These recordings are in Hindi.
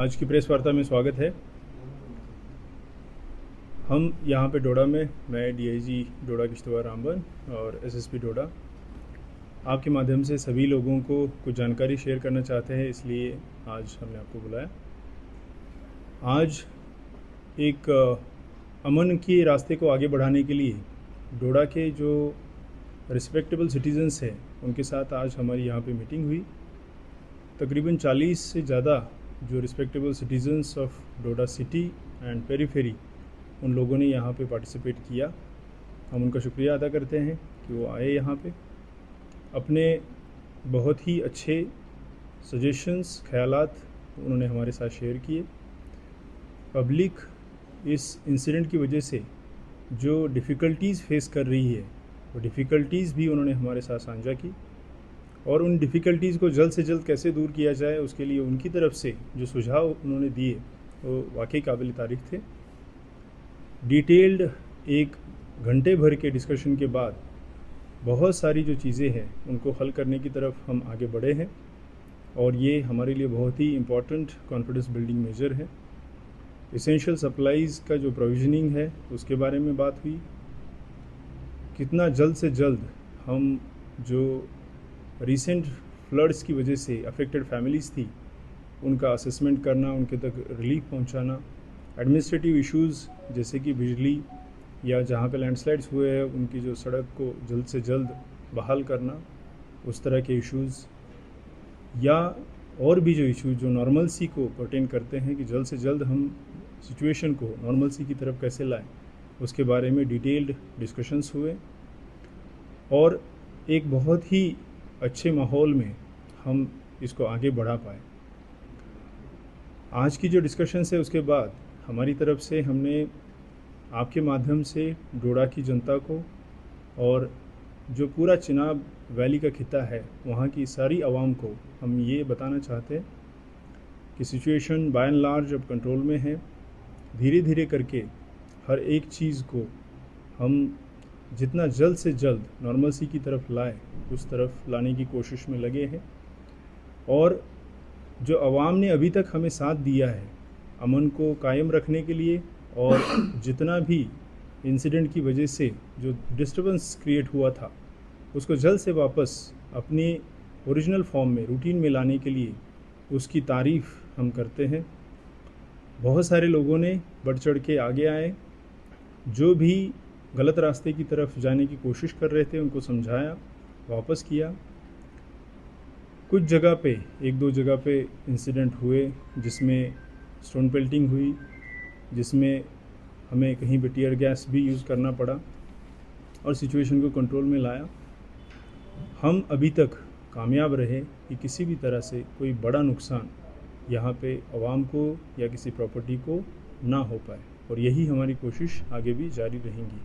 आज की प्रेस वार्ता में स्वागत है। हम यहाँ पे डोडा में, मैं डीआईजी डोडा किश्तवाड़ रामबन और एसएसपी डोडा आपके माध्यम से सभी लोगों को कुछ जानकारी शेयर करना चाहते हैं, इसलिए आज हमने आपको बुलाया। आज एक अमन के रास्ते को आगे बढ़ाने के लिए डोडा के जो रिस्पेक्टेबल सिटीजन्स हैं उनके साथ आज हमारी यहाँ पे मीटिंग हुई। तकरीबन 40 से ज़्यादा जो respectable citizens of Doda city and periphery उन लोगों ने यहाँ पे पार्टिसिपेट किया। हम उनका शुक्रिया अदा करते हैं कि वो आए यहाँ पे, अपने बहुत ही अच्छे सजेशंस, ख़यालात उन्होंने हमारे साथ शेयर किए। पब्लिक इस इंसिडेंट की वजह से जो डिफ़िकल्टीज़ फेस कर रही है वो डिफ़िकल्टीज़ भी उन्होंने हमारे साथ साझा की, और उन डिफ़िकल्टीज़ को जल्द से जल्द कैसे दूर किया जाए उसके लिए उनकी तरफ से जो सुझाव उन्होंने दिए वो वाकई काबिल तारीफ़ थे। डिटेल्ड 1 घंटे भर के डिस्कशन के बाद बहुत सारी जो चीज़ें हैं उनको हल करने की तरफ हम आगे बढ़े हैं, और ये हमारे लिए बहुत ही इम्पॉर्टेंट कॉन्फिडेंस बिल्डिंग मेजर है। एसेंशियल सप्लाईज़ का जो प्रोविजनिंग है उसके बारे में बात हुई। कितना जल्द से जल्द हम जो रिसेंट फ्लड्स की वजह से अफेक्टेड फैमिलीज़ थी उनका असेसमेंट करना, उनके तक रिलीफ पहुंचाना, एडमिनिस्ट्रेटिव इश्यूज़ जैसे कि बिजली या जहां पे लैंडस्लाइड्स हुए हैं उनकी जो सड़क को जल्द से जल्द बहाल करना, उस तरह के इश्यूज़, या और भी जो इश्यूज़ जो नॉर्मलसी को पर्टेन करते हैं कि जल्द से जल्द हम सिचुएशन को नॉर्मलसी की तरफ कैसे लाएं, उसके बारे में डिटेल्ड डिस्कशंस हुए। और एक बहुत ही अच्छे माहौल में हम इसको आगे बढ़ा पाए। आज की जो डिस्कशंस है उसके बाद हमारी तरफ से हमने आपके माध्यम से डोडा की जनता को और जो पूरा चिनाब वैली का खिता है वहाँ की सारी आवाम को हम ये बताना चाहते हैं कि सिचुएशन बाय एंड लार्ज अब कंट्रोल में है। धीरे धीरे करके हर एक चीज़ को हम जितना जल्द से जल्द नॉर्मलसी की तरफ लाए उस तरफ लाने की कोशिश में लगे हैं, और जो आवाम ने अभी तक हमें साथ दिया है अमन को कायम रखने के लिए, और जितना भी इंसिडेंट की वजह से जो डिस्टर्बेंस क्रिएट हुआ था उसको जल्द से वापस अपने ओरिजिनल फॉर्म में, रूटीन में लाने के लिए उसकी तारीफ़ हम करते हैं। बहुत सारे लोगों ने बढ़ चढ़ के आगे आए, जो भी गलत रास्ते की तरफ जाने की कोशिश कर रहे थे उनको समझाया, वापस किया। कुछ जगह पे, 1-2 जगह पे इंसिडेंट हुए जिसमें स्टोन पेल्टिंग हुई, जिसमें हमें कहीं पे टीयर गैस भी यूज़ करना पड़ा और सिचुएशन को कंट्रोल में लाया। हम अभी तक कामयाब रहे कि किसी भी तरह से कोई बड़ा नुकसान यहाँ पे आवाम को या किसी प्रॉपर्टी को ना हो पाए, और यही हमारी कोशिश आगे भी जारी रहेंगी।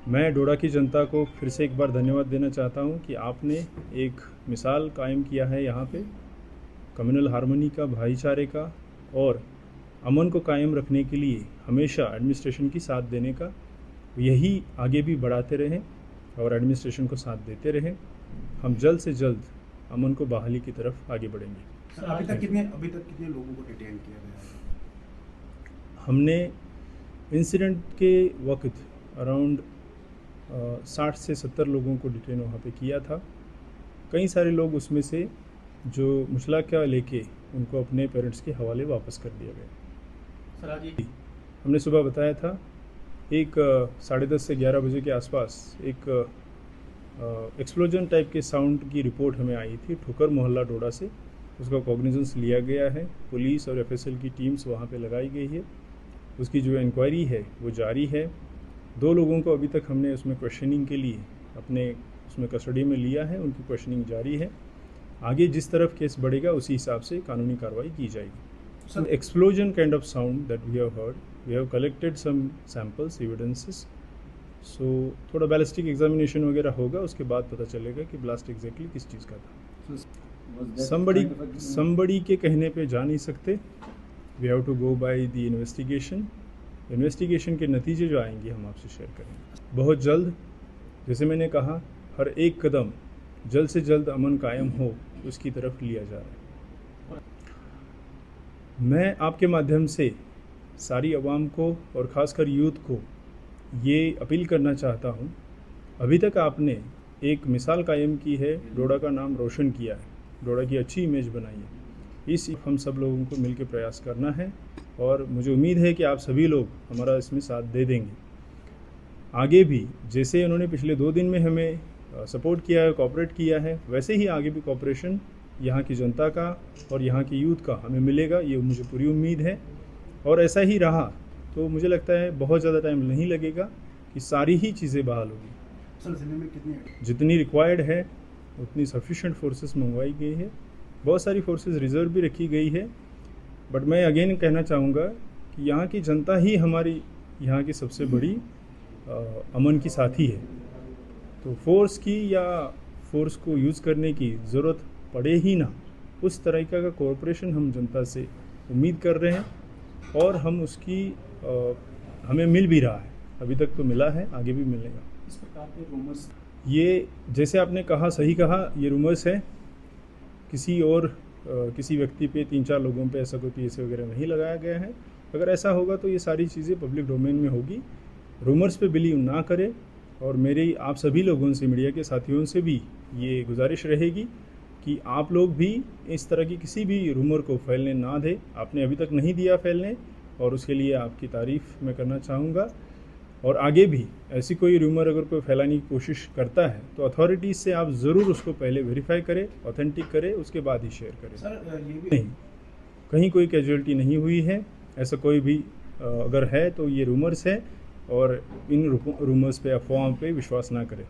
मैं डोडा की जनता को फिर से एक बार धन्यवाद देना चाहता हूँ कि आपने एक मिसाल कायम किया है यहाँ पे कम्युनल हार्मनी का, भाईचारे का, और अमन को कायम रखने के लिए हमेशा एडमिनिस्ट्रेशन की साथ देने का। यही आगे भी बढ़ाते रहें और एडमिनिस्ट्रेशन को साथ देते रहें। हम जल्द से जल्द अमन को बहाली की तरफ आगे बढ़ेंगे। सर, अभी तक कितने लोगों को डिटेन किया गया है? हमने इंसिडेंट के वक्त अराउंड 60 से 70 लोगों को डिटेन वहाँ पे किया था। कई सारे लोग उसमें से जो मुशलाका लेके उनको अपने पेरेंट्स के हवाले वापस कर दिया गया। सर, आज हमने सुबह बताया था एक 10:30 से 11 बजे के आसपास एक एक्सप्लोजन टाइप के साउंड की रिपोर्ट हमें आई थी ठोकर मोहल्ला डोडा से। उसका कॉग्निजेंस लिया गया है, पुलिस और एफएसएल की टीम्स वहाँ पे लगाई गई है। उसकी जो इंक्वायरी है वो जारी है। 2 लोगों को अभी तक हमने उसमें क्वेश्चनिंग के लिए अपने उसमें कस्टडी में लिया है, उनकी क्वेश्चनिंग जारी है। आगे जिस तरफ केस बढ़ेगा उसी हिसाब से कानूनी कार्रवाई की जाएगी। So explosion kind of sound that we have heard, we have collected some samples, evidences. So थोड़ा बैलिस्टिक एग्जामिनेशन वगैरह होगा, उसके बाद पता चलेगा कि ब्लास्ट एग्जैक्टली किस चीज़ का था। somebody के कहने पे जा नहीं सकते। We have to go by the investigation के नतीजे जो आएंगे हम आपसे शेयर करेंगे बहुत जल्द। जैसे मैंने कहा, हर एक कदम जल्द से जल्द अमन कायम हो उसकी तरफ लिया जा रहा है। मैं आपके माध्यम से सारी आवाम को और ख़ासकर यूथ को ये अपील करना चाहता हूँ, अभी तक आपने एक मिसाल कायम की है, डोडा का नाम रोशन किया है, डोडा की अच्छी इमेज बनाई है। इस हम सब लोगों को मिलकर प्रयास करना है और मुझे उम्मीद है कि आप सभी लोग हमारा इसमें साथ दे देंगे। आगे भी जैसे उन्होंने पिछले 2 दिन में हमें सपोर्ट किया है, कोऑपरेट किया है, वैसे ही आगे भी कोऑपरेशन यहाँ की जनता का और यहाँ की यूथ का हमें मिलेगा, ये मुझे पूरी उम्मीद है। और ऐसा ही रहा तो मुझे लगता है बहुत ज़्यादा टाइम नहीं लगेगा कि सारी ही चीज़ें बहाल होगी। सर जिले में कितनी जितनी रिक्वायर्ड है उतनी सफिशेंट फोर्सेस मंगवाई गई है, बहुत सारी फोर्सेस रिज़र्व भी रखी गई है। बट मैं अगेन कहना चाहूँगा कि यहाँ की जनता ही हमारी यहाँ की सबसे बड़ी अमन की साथी है। तो फोर्स की या फोर्स को यूज़ करने की ज़रूरत पड़े ही ना, उस तरीक़े का कोऑपरेशन हम जनता से उम्मीद कर रहे हैं और हम उसकी हमें मिल भी रहा है, अभी तक तो मिला है, आगे भी मिलेगा। इस प्रकार के रूमर्स, ये जैसे आपने कहा, सही कहा, ये रूमर्स है, किसी व्यक्ति पे 3-4 लोगों पे ऐसा कोई पीएसए वगैरह नहीं लगाया गया है। अगर ऐसा होगा तो ये सारी चीज़ें पब्लिक डोमेन में होगी। रूमर्स पे बिलीव ना करें और मेरी आप सभी लोगों से, मीडिया के साथियों से भी ये गुजारिश रहेगी कि आप लोग भी इस तरह की किसी भी रूमर को फैलने ना दें। आपने अभी तक नहीं दिया फैलने और उसके लिए आपकी तारीफ़ मैं करना चाहूँगा। और आगे भी ऐसी कोई रूमर अगर कोई फैलाने की कोशिश करता है तो अथॉरिटीज़ से आप ज़रूर उसको पहले वेरीफाई करें, ऑथेंटिक करें, उसके बाद ही शेयर करें। सर ये भी नहीं, कहीं कोई कैजुअलिटी नहीं हुई है, ऐसा कोई भी अगर है तो ये रूमर्स है और इन रूमर्स पे, अफवाहों पे विश्वास ना करें।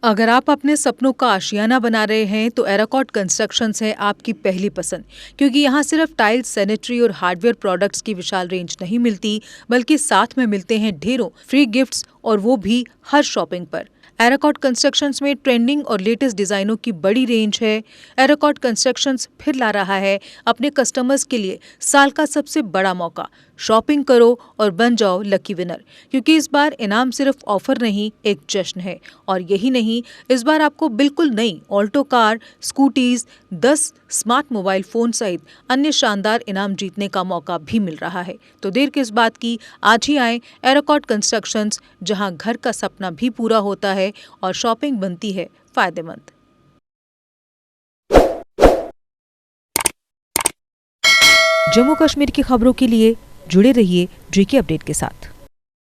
अगर आप अपने सपनों का आशियाना बना रहे हैं तो एराकॉट कंस्ट्रक्शंस है आपकी पहली पसंद, क्योंकि यहाँ सिर्फ टाइल्स, सैनिटरी और हार्डवेयर प्रोडक्ट्स की विशाल रेंज नहीं मिलती, बल्कि साथ में मिलते हैं ढेरों फ्री गिफ्ट्स, और वो भी हर शॉपिंग पर। एराकॉट कंस्ट्रक्शंस में ट्रेंडिंग और लेटेस्ट डिजाइनों की बड़ी रेंज है। एराकॉट कंस्ट्रक्शंस फिर ला रहा है अपने कस्टमर्स के लिए साल का सबसे बड़ा मौका। शॉपिंग करो और बन जाओ लकी विनर, क्योंकि इस बार इनाम सिर्फ ऑफर नहीं, एक जश्न है। और यही नहीं, इस बार आपको बिल्कुल नई Alto car, scooties, 10 smart mobile phone सहित अन्य शानदार इनाम जीतने का मौका भी मिल रहा है। तो देर किस बात की, आज ही आए एराकॉट कंस्ट्रक्शंस, जहां घर का सपना भी पूरा होता है और शॉपिंग बनती है फायदेमंद। जम्मू कश्मीर की खबरों के लिए जुड़े रहिए जीके अपडेट के साथ।